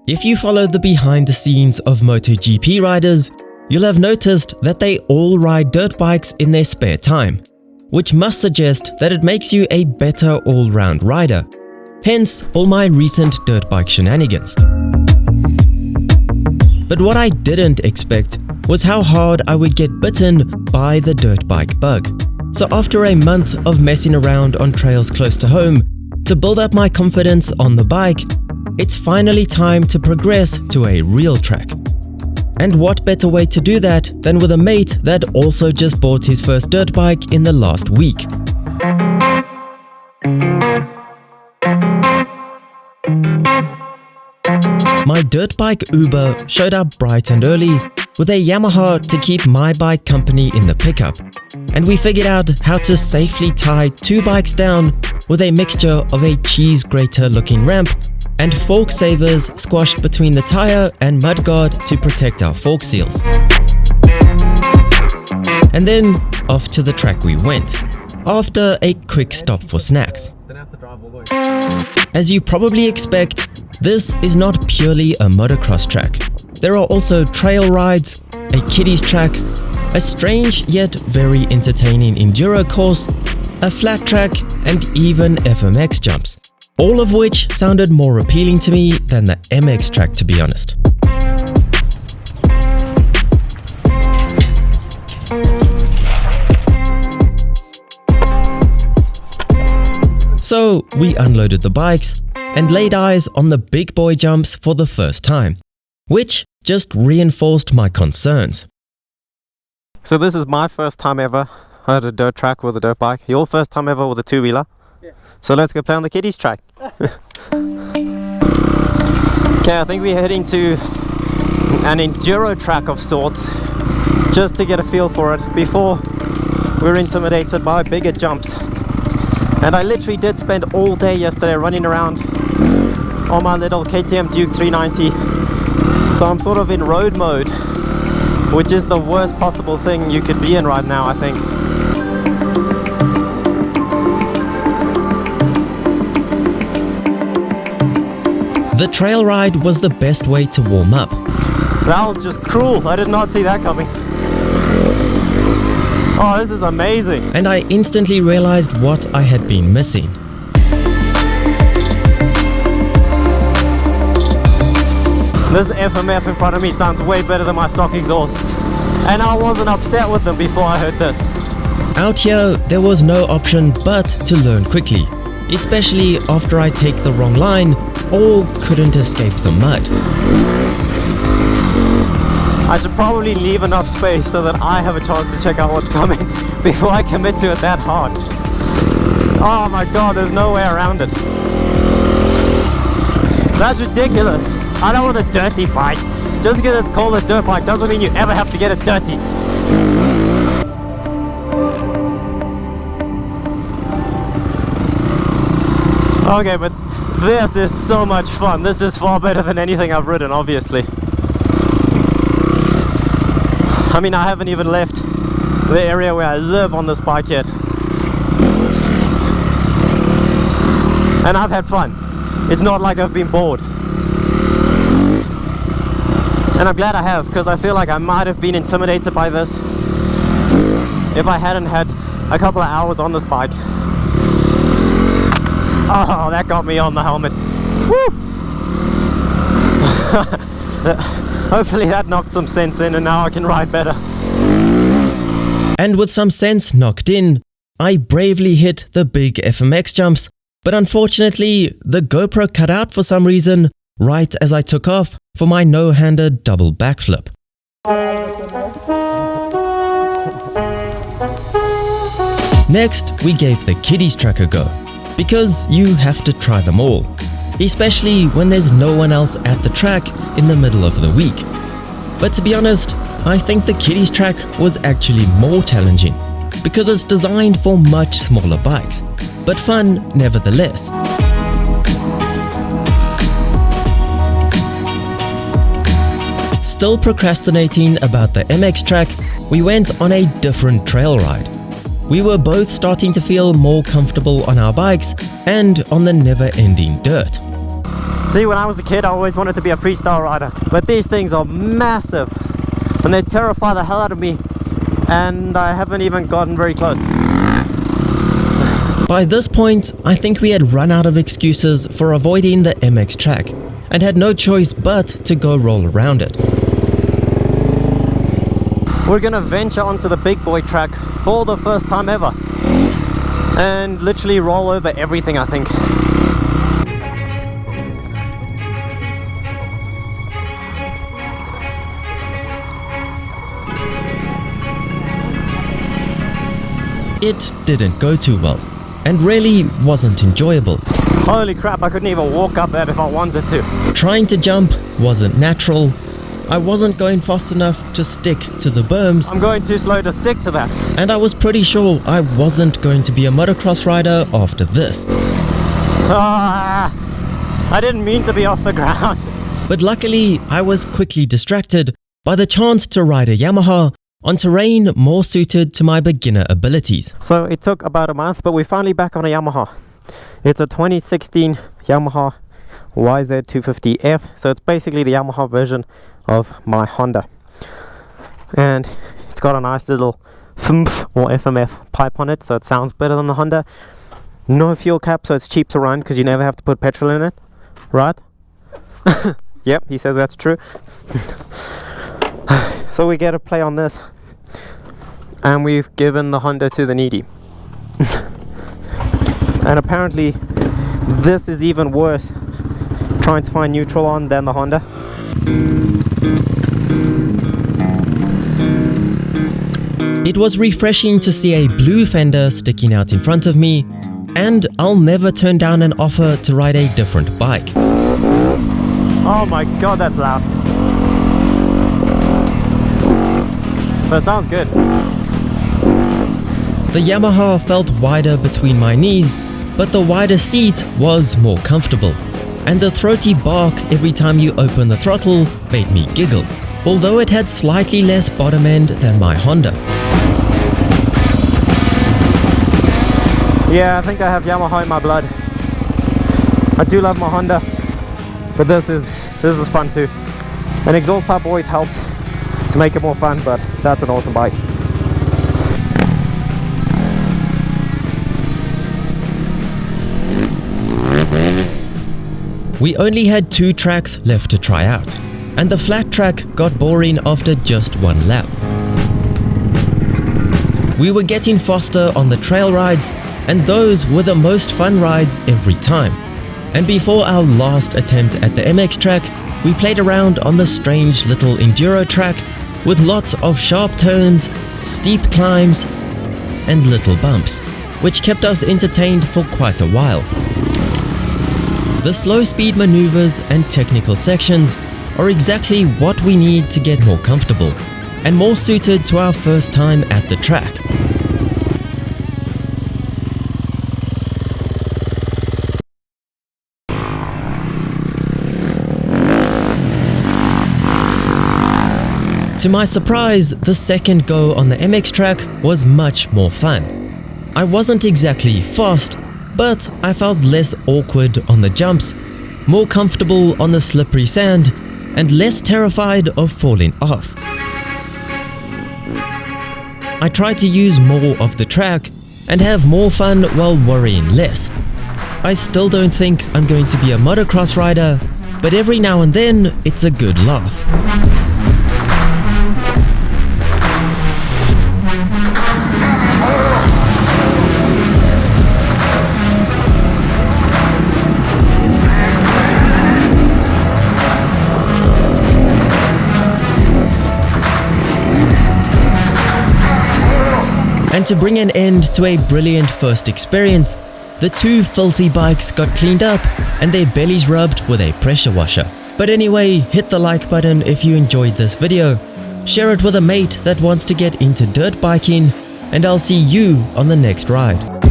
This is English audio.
If you follow the behind the scenes of MotoGP riders, you'll have noticed that they all ride dirt bikes in their spare time, which must suggest that it makes you a better all-round rider. Hence, all my recent dirt bike shenanigans. But what I didn't expect was how hard I would get bitten by the dirt bike bug. So after a month of messing around on trails close to home, to build up my confidence on the bike, it's finally time to progress to a real track. And what better way to do that than with a mate that also just bought his first dirt bike in the last week. My dirt bike Uber showed up bright and early with a Yamaha to keep my bike company in the pickup, and we figured out how to safely tie two bikes down with a mixture of a cheese grater looking ramp and fork savers squashed between the tire and mudguard to protect our fork seals. And then off to the track we went, after a quick stop for snacks. As you probably expect, this is not purely a motocross track. There are also trail rides, a kiddies track, a strange yet very entertaining enduro course, a flat track, and even FMX jumps. All of which sounded more appealing to me than the MX track, to be honest. So we unloaded the bikes and laid eyes on the big boy jumps for the first time, which just reinforced my concerns. So this is my first time ever at a dirt track with a dirt bike. Your first time ever with a two-wheeler? Yeah. So let's go play on the kiddies track. Okay, I think we're heading to an enduro track of sorts, just to get a feel for it before we're intimidated by bigger jumps. And I literally did spend all day yesterday running around on my little KTM Duke 390. So I'm sort of in road mode, which is the worst possible thing you could be in right now, I think. The trail ride was the best way to warm up. That was just cruel. I did not see that coming. Oh, this is amazing. And I instantly realized what I had been missing. This FMF in front of me sounds way better than my stock exhaust. And I wasn't upset with them before I heard this. Out here, there was no option but to learn quickly, especially after I take the wrong line or couldn't escape the mud. I should probably leave enough space so that I have a chance to check out what's coming before I commit to it that hard. Oh my god, there's no way around it. That's ridiculous. I don't want a dirty bike. Just because it's called a dirt bike doesn't mean you ever have to get it dirty. Okay, but this is so much fun. This is far better than anything I've ridden, obviously. I mean, I haven't even left the area where I live on this bike yet. And I've had fun. It's not like I've been bored. And I'm glad I have, because I feel like I might have been intimidated by this if I hadn't had a couple of hours on this bike. Oh, that got me on the helmet. Woo! Hopefully that knocked some sense in and now I can ride better. And with some sense knocked in, I bravely hit the big FMX jumps, but unfortunately the GoPro cut out for some reason right as I took off for my no-handed double backflip. Next, we gave the kiddies track a go, because you have to try them all, especially when there's no one else at the track in the middle of the week. But to be honest, I think the kiddies track was actually more challenging, because it's designed for much smaller bikes, but fun nevertheless. Still procrastinating about the MX track, we went on a different trail ride. We were both starting to feel more comfortable on our bikes and on the never-ending dirt. See, when I was a kid, I always wanted to be a freestyle rider, but these things are massive and they terrify the hell out of me, and I haven't even gotten very close. By this point, I think we had run out of excuses for avoiding the MX track and had no choice but to go roll around it. We're gonna venture onto the big boy track for the first time ever and literally roll over everything, I think. It didn't go too well and really wasn't enjoyable. Holy crap, I couldn't even walk up that if I wanted to. Trying to jump wasn't natural. I wasn't going fast enough to stick to the berms. I'm going too slow to stick to that. And I was pretty sure I wasn't going to be a motocross rider after this. I didn't mean to be off the ground. But luckily, I was quickly distracted by the chance to ride a Yamaha on terrain more suited to my beginner abilities. So it took about a month, but we're finally back on a Yamaha. It's a 2016 Yamaha YZ250F, so it's basically the Yamaha version of my Honda. And it's got a nice little FMF or FMF pipe on it, so it sounds better than the Honda. No fuel cap, so it's cheap to run because you never have to put petrol in it, right? Yep, he says that's true. So we get a play on this, and we've given the Honda to the needy. And apparently this is even worse trying to find neutral on than the Honda. It was refreshing to see a blue fender sticking out in front of me, and I'll never turn down an offer to ride a different bike. Oh my god, that's loud. But it sounds good. The Yamaha felt wider between my knees, but the wider seat was more comfortable, and the throaty bark every time you open the throttle made me giggle, although it had slightly less bottom end than my Honda. Yeah, I think I have Yamaha in my blood. I do love my Honda, but this is fun too. An exhaust pipe always helps to make it more fun, but that's an awesome bike. We only had 2 tracks left to try out, and the flat track got boring after just 1 lap. We were getting faster on the trail rides, and those were the most fun rides every time. And before our last attempt at the MX track, we played around on the strange little Enduro track with lots of sharp turns, steep climbs, and little bumps, which kept us entertained for quite a while. The slow speed maneuvers and technical sections are exactly what we need to get more comfortable and more suited to our first time at the track. To my surprise, the second go on the MX track was much more fun. I wasn't exactly fast, but I felt less awkward on the jumps, more comfortable on the slippery sand, and less terrified of falling off. I tried to use more of the track and have more fun while worrying less. I still don't think I'm going to be a motocross rider, but every now and then it's a good laugh. And to bring an end to a brilliant first experience, the 2 filthy bikes got cleaned up and their bellies rubbed with a pressure washer. But anyway, hit the like button if you enjoyed this video, share it with a mate that wants to get into dirt biking, and I'll see you on the next ride.